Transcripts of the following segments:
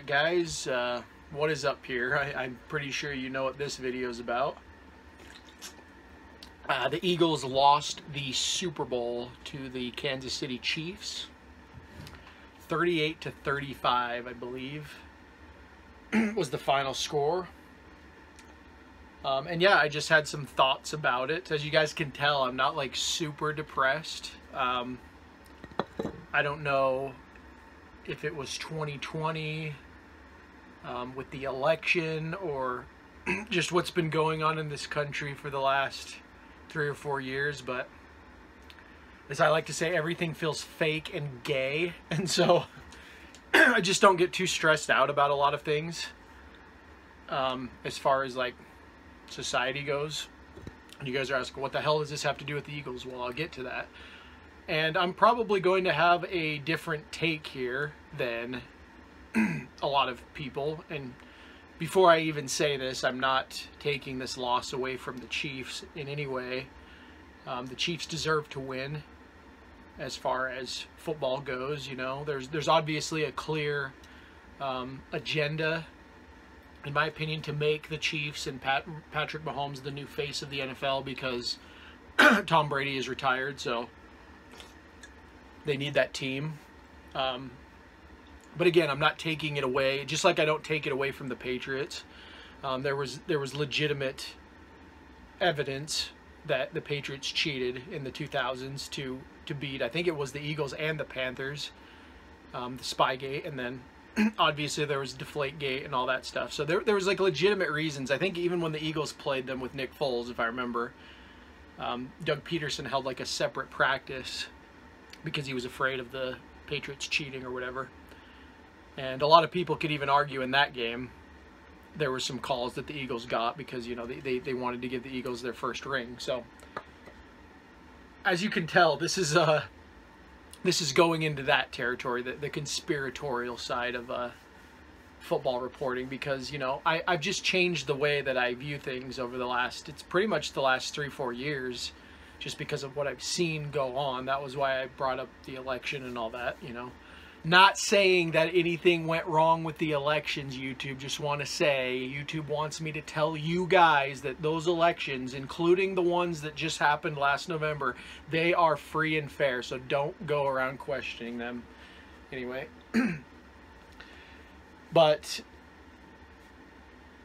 guys, what is up here? I'm pretty sure you know what this video is about. The Eagles lost the Super Bowl to the Kansas City Chiefs, 38-35, I believe, was the final score. And yeah, I just had some thoughts about it. As you guys can tell, I'm not like super depressed. I don't know if it was 2020 with the election or just what's been going on in this country for the last 3 or 4 years, but as I like to say, everything feels fake and gay, and so I just don't get too stressed out about a lot of things as far as like society goes. And you guys are asking, what the hell does this have to do with the Eagles? Well, I'll get to that. And I'm probably going to have a different take here than a lot of people. And before I even say this, I'm not taking this loss away from the Chiefs in any way. The Chiefs deserve to win as far as football goes. You know, there's obviously a clear agenda, in my opinion, to make the Chiefs and Patrick Mahomes the new face of the NFL because Tom Brady is retired, so they need that team. But again, I'm not taking it away, just like I don't take it away from the Patriots. There was legitimate evidence that the Patriots cheated in the 2000s to beat, I think it was the Eagles and the Panthers, the Spygate, and then obviously there was Deflategate and all that stuff. So there was like legitimate reasons. I think even when the Eagles played them with Nick Foles, if I remember, Doug Peterson held like a separate practice because he was afraid of the Patriots cheating or whatever. And a lot of people could even argue in that game there were some calls that the Eagles got because, you know, they wanted to give the Eagles their first ring. So as you can tell, this is going into that territory, the conspiratorial side of football reporting, because, you know, I've just changed the way that I view things over the last, it's pretty much the last 3-4 years, just because of what I've seen go on. That was why I brought up the election and all that, you know. Not saying that anything went wrong with the elections, YouTube. Just want to say YouTube wants me to tell you guys that those elections, including the ones that just happened last November, they are free and fair. So don't go around questioning them. Anyway. But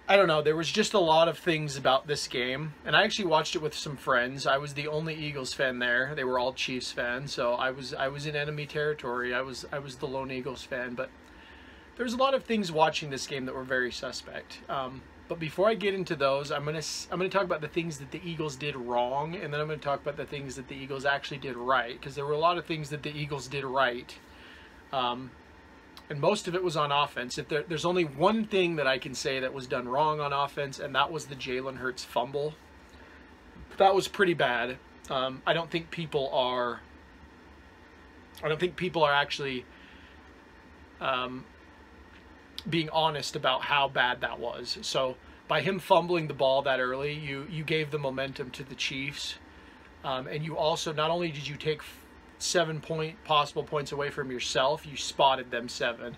I don't know, there was just a lot of things about this game, and I actually watched it with some friends. I was the only Eagles fan there. They were all Chiefs fans, so I was in enemy territory. I was the lone Eagles fan, but there was a lot of things watching this game that were very suspect. But before I get into those, I'm gonna talk about the things that the Eagles did wrong, and then I'm gonna talk about the things that the Eagles actually did right, because there were a lot of things that the Eagles did right. And most of it was on offense. If there's only one thing that I can say that was done wrong on offense, and that was the Jalen Hurts fumble. That was pretty bad. I don't think people are actually being honest about how bad that was. So by him fumbling the ball that early, you gave the momentum to the Chiefs, and you also, not only did you take 7 possible points away from yourself, you spotted them 7,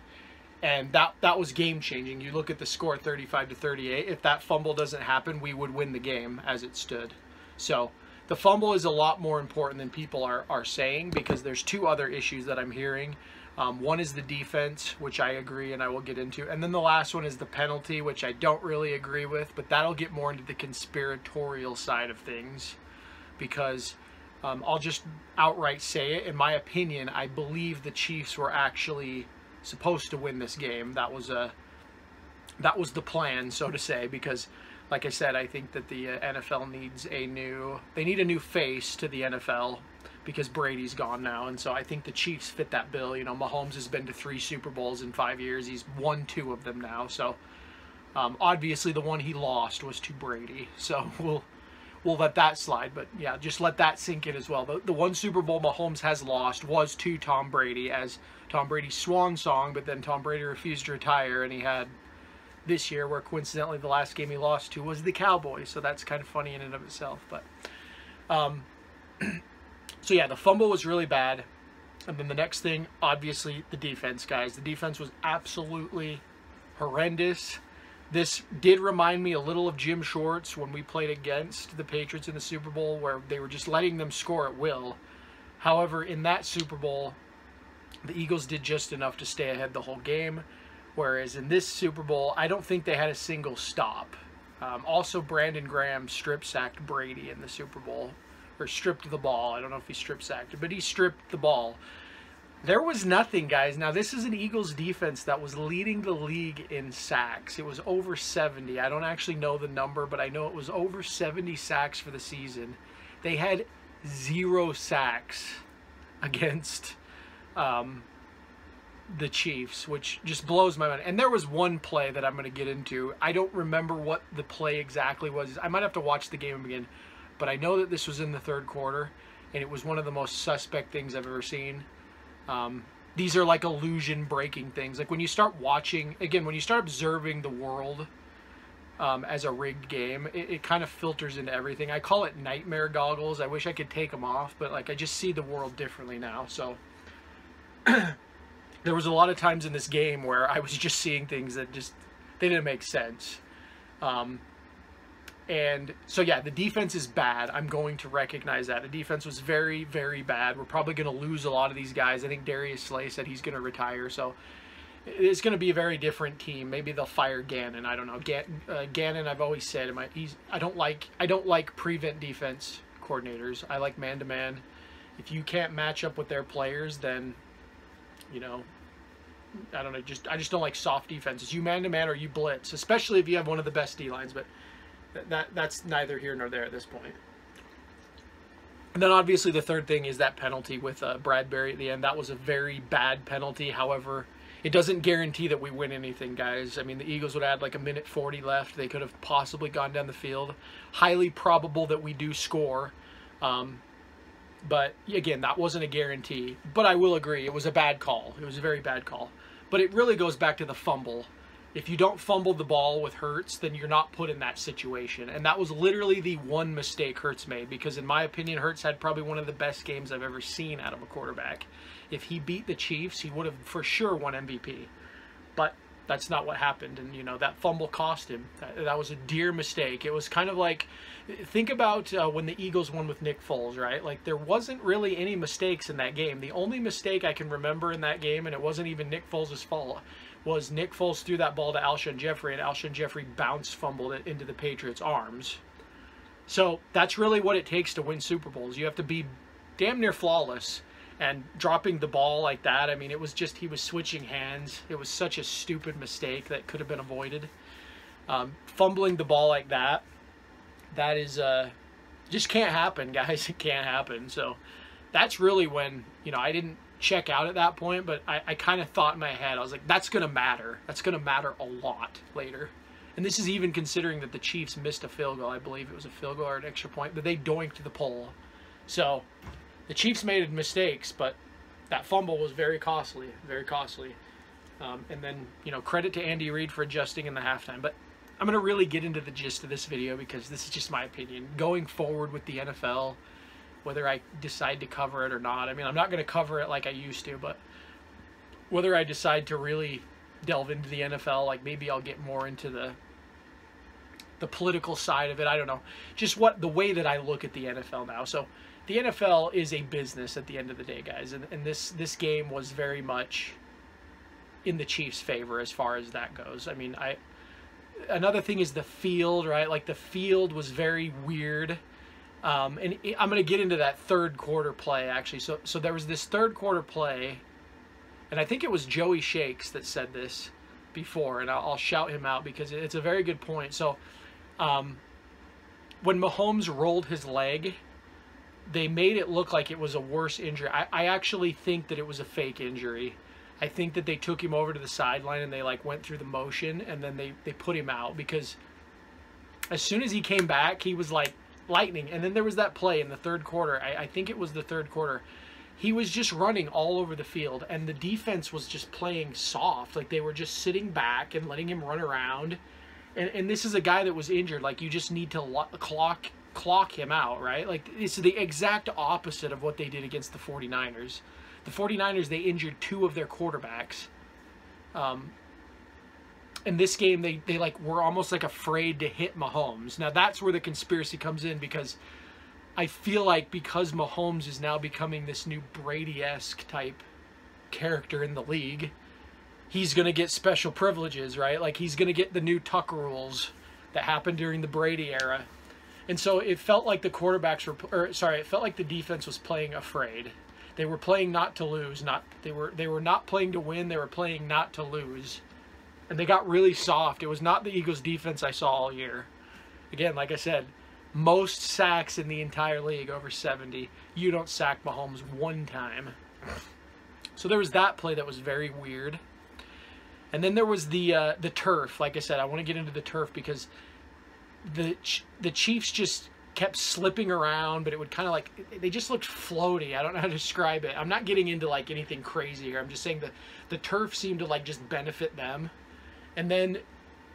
and that was game changing. You look at the score, 35-38. If that fumble doesn't happen, we would win the game as it stood. So the fumble is a lot more important than people are saying, because there's 2 other issues that I'm hearing. One is the defense, which I agree and I will get into, and then the last one is the penalty, which I don't really agree with, but that'll get more into the conspiratorial side of things, because I'll just outright say it. In my opinion, I believe the Chiefs were actually supposed to win this game. That was the plan, so to say, because, like I said, I think that the NFL needs they need a new face to the NFL, because Brady's gone now, and so I think the Chiefs fit that bill. You know, Mahomes has been to 3 Super Bowls in 5 years. He's won 2 of them now, so obviously the one he lost was to Brady, so we'll let that slide. But yeah, just let that sink in as well. The one Super Bowl Mahomes has lost was to Tom Brady, as Tom Brady's swan song, but then Tom Brady refused to retire, and he had this year where coincidentally the last game he lost to was the Cowboys, so that's kind of funny in and of itself. But so yeah, the fumble was really bad. And then the next thing, obviously, the defense, guys. The defense was absolutely horrendous. This did remind me a little of Jim Schwartz when we played against the Patriots in the Super Bowl, where they were just letting them score at will. However, in that Super Bowl, the Eagles did just enough to stay ahead the whole game, whereas in this Super Bowl, I don't think they had a single stop. Also, Brandon Graham strip-sacked Brady in the Super Bowl, or stripped the ball. I don't know if he strip-sacked it, but he stripped the ball. There was nothing, guys. Now, this is an Eagles defense that was leading the league in sacks. It was over 70. I don't actually know the number, but I know it was over 70 sacks for the season. They had 0 sacks against the Chiefs, which just blows my mind. And there was one play that I'm going to get into. I don't remember what the play exactly was. I might have to watch the game again, but I know that this was in the third quarter, and it was one of the most suspect things I've ever seen. These are like illusion breaking things. Like when you start watching, again, when you start observing the world as a rigged game, it kind of filters into everything. I call it nightmare goggles. I wish I could take them off, but like I just see the world differently now. So there was a lot of times in this game where I was just seeing things that just, they didn't make sense. And so, yeah, the defense is bad. I'm going to recognize that. The defense was very, very bad. We're probably going to lose a lot of these guys. I think Darius Slay said he's going to retire. So it's going to be a very different team. Maybe they'll fire Gannon. I don't know. Gannon, I've always said, I don't like prevent defense coordinators. I like man-to-man. If you can't match up with their players, then, you know, I don't know. I just don't like soft defenses. You man-to-man or you blitz, especially if you have one of the best D-lines. But that's neither here nor there at this point. And then obviously the third thing is that penalty with Bradbury at the end. That was a very bad penalty. However, it doesn't guarantee that we win anything, guys. I mean, the Eagles would add like 1:40 left. They could have possibly gone down the field. Highly probable that we do score. But again, that wasn't a guarantee. But I will agree, it was a bad call. It was a very bad call. But it really goes back to the fumble. If you don't fumble the ball with Hurts, then you're not put in that situation. And that was literally the one mistake Hurts made, because in my opinion, Hurts had probably one of the best games I've ever seen out of a quarterback. If he beat the Chiefs, he would have for sure won MVP. But that's not what happened. And, you know, that fumble cost him. That was a dear mistake. It was kind of like, think about when the Eagles won with Nick Foles, right? Like, there wasn't really any mistakes in that game. The only mistake I can remember in that game, and it wasn't even Nick Foles' fault, was Nick Foles threw that ball to Alshon Jeffrey, and Alshon Jeffrey fumbled it into the Patriots' arms. So that's really what it takes to win Super Bowls. You have to be damn near flawless, and dropping the ball like that, I mean, it was just, he was switching hands. It was such a stupid mistake that could have been avoided. Fumbling the ball like that, that is, just can't happen, guys. It can't happen. So that's really when, you know, I didn't check out at that point, but I kind of thought in my head, I was like, that's going to matter. That's going to matter a lot later. And this is even considering that the Chiefs missed a field goal. I believe it was a field goal or an extra point, but they doinked the pole. So the Chiefs made mistakes, but that fumble was very costly, very costly. And then, you know, credit to Andy Reid for adjusting in the halftime. But I'm going to really get into the gist of this video because this is just my opinion. Going forward with the NFL, whether I decide to cover it or not. I mean, I'm not going to cover it like I used to, but whether I decide to really delve into the NFL, like maybe I'll get more into the political side of it. I don't know. Just the way that I look at the NFL now. So the NFL is a business at the end of the day, guys. And this game was very much in the Chiefs' favor as far as that goes. I mean, another thing is the field, right? Like the field was very weird. And I'm going to get into that third quarter play, actually. So there was this third quarter play, and I think it was Joey Shakes that said this before, and I'll shout him out because it's a very good point. So when Mahomes rolled his leg, they made it look like it was a worse injury. I actually think that it was a fake injury. I think that they took him over to the sideline and they like went through the motion, and then they put him out because as soon as he came back, he was like lightning. And then there was that play in the third quarter. I think it was the third quarter. He was just running all over the field, and the defense was just playing soft. Like they were just sitting back and letting him run around. And this is a guy that was injured. Like you just need to clock him out, right? Like it's the exact opposite of what they did against the 49ers. The 49ers, they injured 2 of their quarterbacks. in this game, they like were almost like afraid to hit Mahomes. Now that's where the conspiracy comes in, because I feel like because Mahomes is now becoming this new Brady-esque type character in the league, he's going to get special privileges, right? Like he's going to get the new Tuck rules that happened during the Brady era. And so it felt like the quarterbacks were, it felt like the defense was playing afraid. They were playing not to lose, they were not playing to win, they were playing not to lose. And they got really soft. It was not the Eagles defense I saw all year. Again, like I said, most sacks in the entire league, over 70. You don't sack Mahomes one time. So there was that play that was very weird. And then there was the turf. Like I said, I want to get into the turf because the Chiefs just kept slipping around, but it would kind of like, they just looked floaty. I don't know how to describe it. I'm not getting into like anything crazy here. I'm just saying that the turf seemed to like just benefit them. And then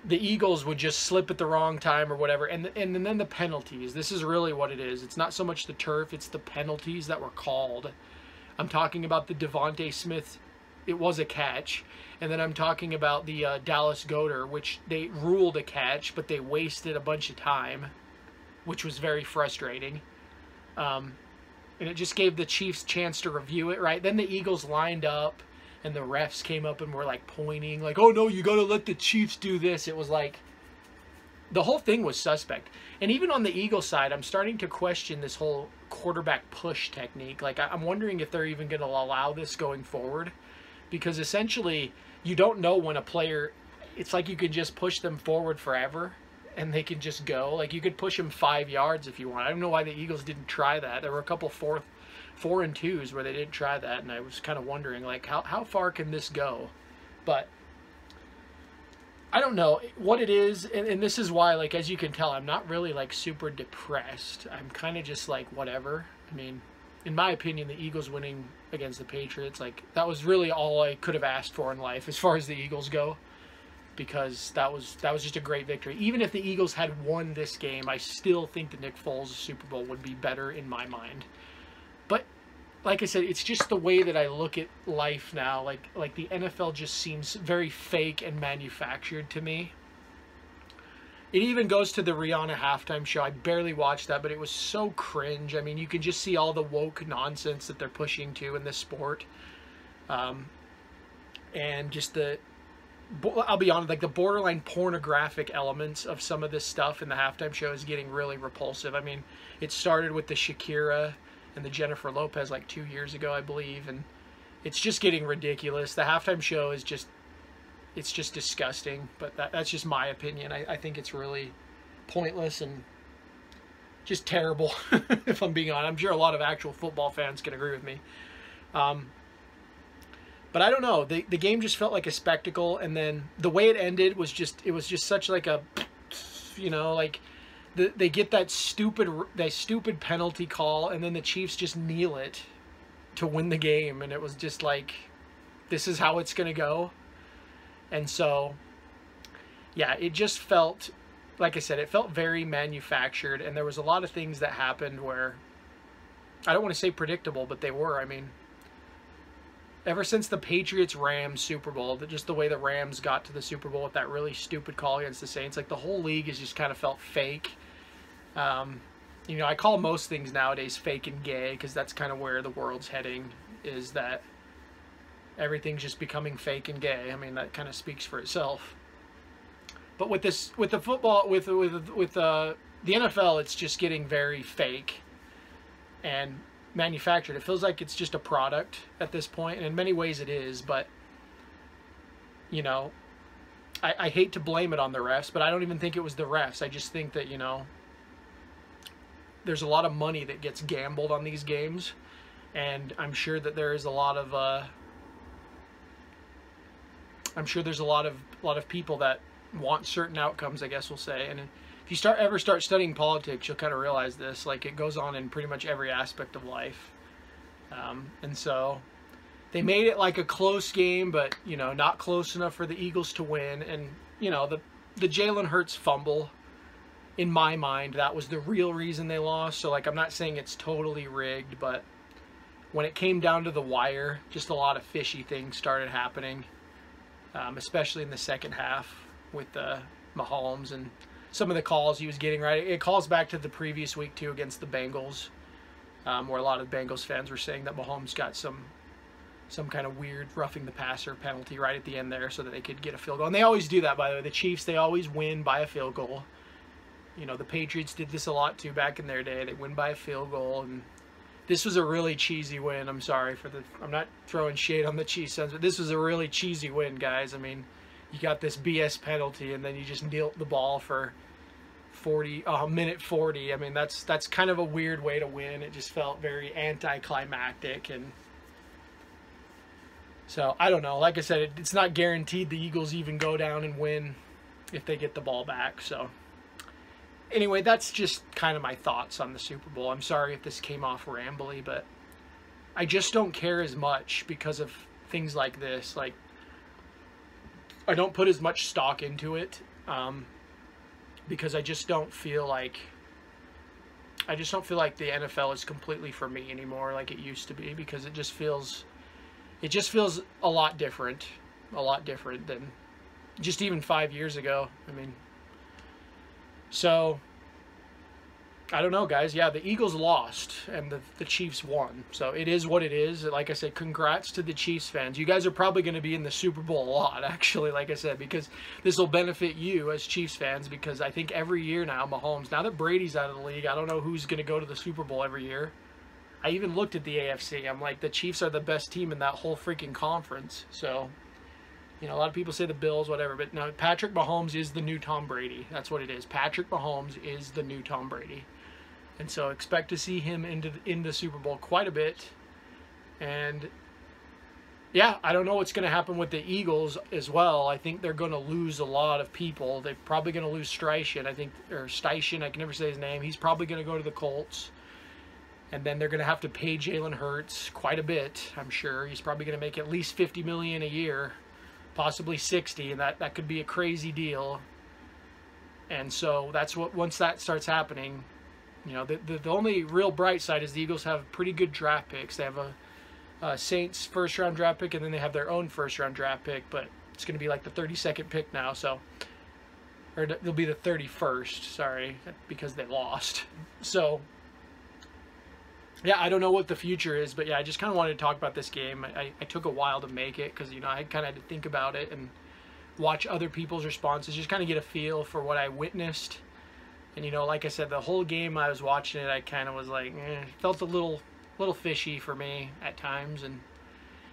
the Eagles would just slip at the wrong time or whatever. And then the penalties. This is really what it is. It's not so much the turf, it's the penalties that were called. I'm talking about the Devontae Smith, it was a catch. And then I'm talking about the Dallas Goedert, which they ruled a catch, but they wasted a bunch of time, which was very frustrating. And it just gave the Chiefs chance to review it, right? Then the Eagles lined up, and the refs came up and were like pointing, like, oh no, you got to let the Chiefs do this. It was like, the whole thing was suspect. And even on the Eagles side, I'm starting to question this whole quarterback push technique. Like, I'm wondering if they're even going to allow this going forward. Because essentially, you don't know when a player, it's like you can just push them forward forever and they can just go. Like, you could push them 5 yards if you want. I don't know why the Eagles didn't try that. There were a couple 4 and 2s where they didn't try that, and I was kind of wondering, like, how far can this go? But I don't know what it is, and this is why, like, as you can tell, I'm not really, like, super depressed. I'm kind of just, like, whatever. I mean, in my opinion, the Eagles winning against the Patriots, like, that was really all I could have asked for in life as far as the Eagles go, because that was just a great victory. Even if the Eagles had won this game, I still think the Nick Foles Super Bowl would be better in my mind. But like I said, it's just the way that I look at life now. Like the NFL just seems very fake and manufactured to me. It even goes to the Rihanna halftime show. I barely watched that, but it was so cringe. I mean, you can just see all the woke nonsense that they're pushing to in this sport. And just I'll be honest, like the borderline pornographic elements of some of this stuff in the halftime show is getting really repulsive. I mean, it started with the Shakira and the Jennifer Lopez like 2 years ago, I believe, and it's just getting ridiculous. The halftime show is just, it's just disgusting, but that's just my opinion. I think it's really pointless and just terrible, if I'm being honest. I'm sure a lot of actual football fans can agree with me. But I don't know. The game just felt like a spectacle, and then the way it ended was just, it was just such like a, you know, like they get that stupid penalty call, and then the Chiefs just kneel it to win the game, and it was just like, this is how it's gonna go. And so, yeah, it just felt, like I said, it felt very manufactured, and there was a lot of things that happened where, I don't want to say predictable, but they were. I mean, ever since the Patriots-Rams Super Bowl, just the way the Rams got to the Super Bowl with that really stupid call against the Saints, like the whole league has just kind of felt fake. You know, I call most things nowadays fake and gay, because that's kind of where the world's heading, is that everything's just becoming fake and gay. I mean, that kind of speaks for itself. But with this, with the football, with the NFL, it's just getting very fake and manufactured. It feels like it's just a product at this point, and in many ways it is, but you know, I hate to blame it on the refs, but I don't even think it was the refs. I just think that, you know, there's a lot of money that gets gambled on these games, and I'm sure that there is a lot of I'm sure there's a lot of people that want certain outcomes, I guess we'll say. And if you ever start studying politics, you'll kind of realize this. Like, it goes on in pretty much every aspect of life. And so they made it like a close game, but, you know, not close enough for the Eagles to win. And, you know, the Jalen Hurts fumble, in my mind, that was the real reason they lost. So, like, I'm not saying it's totally rigged, but when it came down to the wire, just a lot of fishy things started happening, especially in the second half. with Mahomes and some of the calls he was getting, right? It calls back to the previous week, too, against the Bengals, where a lot of Bengals fans were saying that Mahomes got some kind of weird roughing the passer penalty right at the end there so that they could get a field goal. And they always do that, by the way. The Chiefs, they always win by a field goal. You know, the Patriots did this a lot, too, back in their day. They win by a field goal, and this was a really cheesy win. I'm sorry for the... I'm not throwing shade on the Chiefs, but this was a really cheesy win, guys. I mean, you got this BS penalty, and then you just knelt the ball for minute 40. I mean, that's kind of a weird way to win. It just felt very anticlimactic, and so I don't know. Like I said, it's not guaranteed the Eagles even go down and win if they get the ball back. So anyway, that's just kind of my thoughts on the Super Bowl. I'm sorry if this came off rambly, but I just don't care as much because of things like this. Like, I don't put as much stock into it because I just don't feel like the NFL is completely for me anymore like it used to be, because it just feels a lot different than just even 5 years ago. I mean, so I don't know, guys. Yeah, the Eagles lost and the Chiefs won. So it is what it is. Like I said, congrats to the Chiefs fans. You guys are probably going to be in the Super Bowl a lot, actually, like I said, because this will benefit you as Chiefs fans, because I think every year now, Mahomes, now that Brady's out of the league, I don't know who's going to go to the Super Bowl every year. I even looked at the AFC. I'm like, the Chiefs are the best team in that whole freaking conference. So, you know, a lot of people say the Bills, whatever, but no, Patrick Mahomes is the new Tom Brady. That's what it is. Patrick Mahomes is the new Tom Brady. And so expect to see him in the Super Bowl quite a bit. And yeah, I don't know what's going to happen with the Eagles as well. I think they're going to lose a lot of people. They're probably going to lose Steichen, I can never say his name. He's probably going to go to the Colts. And then they're going to have to pay Jalen Hurts quite a bit, I'm sure. He's probably going to make at least $50 million a year, possibly 60, and that could be a crazy deal. And so that's what, once that starts happening, you know, the only real bright side is the Eagles have pretty good draft picks. They have a Saints first-round draft pick, and then they have their own first-round draft pick, but it's going to be like the 32nd pick now, so, or it'll be the 31st, sorry, because they lost. So yeah, I don't know what the future is, but yeah, I just kind of wanted to talk about this game. I took a while to make it because, you know, I kind of had to think about it and watch other people's responses, just kind of get a feel for what I witnessed. And, you know, like I said, the whole game I was watching it, I kind of was like, felt a little fishy for me at times. And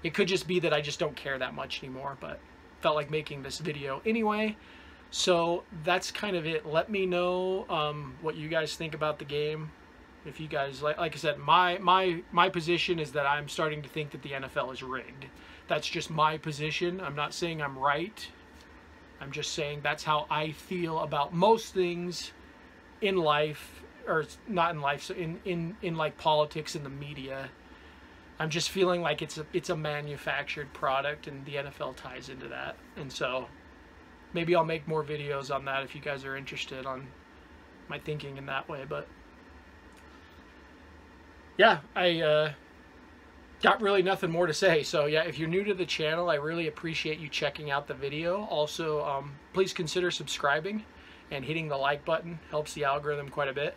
it could just be that I just don't care that much anymore, but felt like making this video anyway. So that's kind of it. Let me know what you guys think about the game. If you guys, like I said, my position is that I'm starting to think that the NFL is rigged. That's just my position. I'm not saying I'm right. I'm just saying that's how I feel about most things in life, or not in life, so in like politics and the media. I'm just feeling like it's a manufactured product, and the NFL ties into that. And so maybe I'll make more videos on that if you guys are interested on my thinking in that way. But yeah, I got really nothing more to say. So yeah, if you're new to the channel, I really appreciate you checking out the video. Also, please consider subscribing and hitting the like button. Helps the algorithm quite a bit.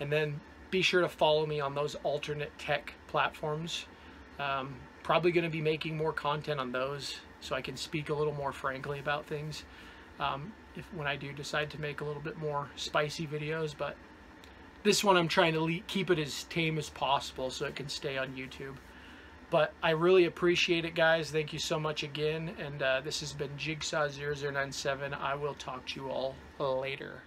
And then be sure to follow me on those alternate tech platforms. Probably going to be making more content on those so I can speak a little more frankly about things when I do decide to make a little bit more spicy videos. But this one I'm trying to keep it as tame as possible so it can stay on YouTube. But I really appreciate it, guys. Thank you so much again. And this has been Jigsaw0097. I will talk to you all later.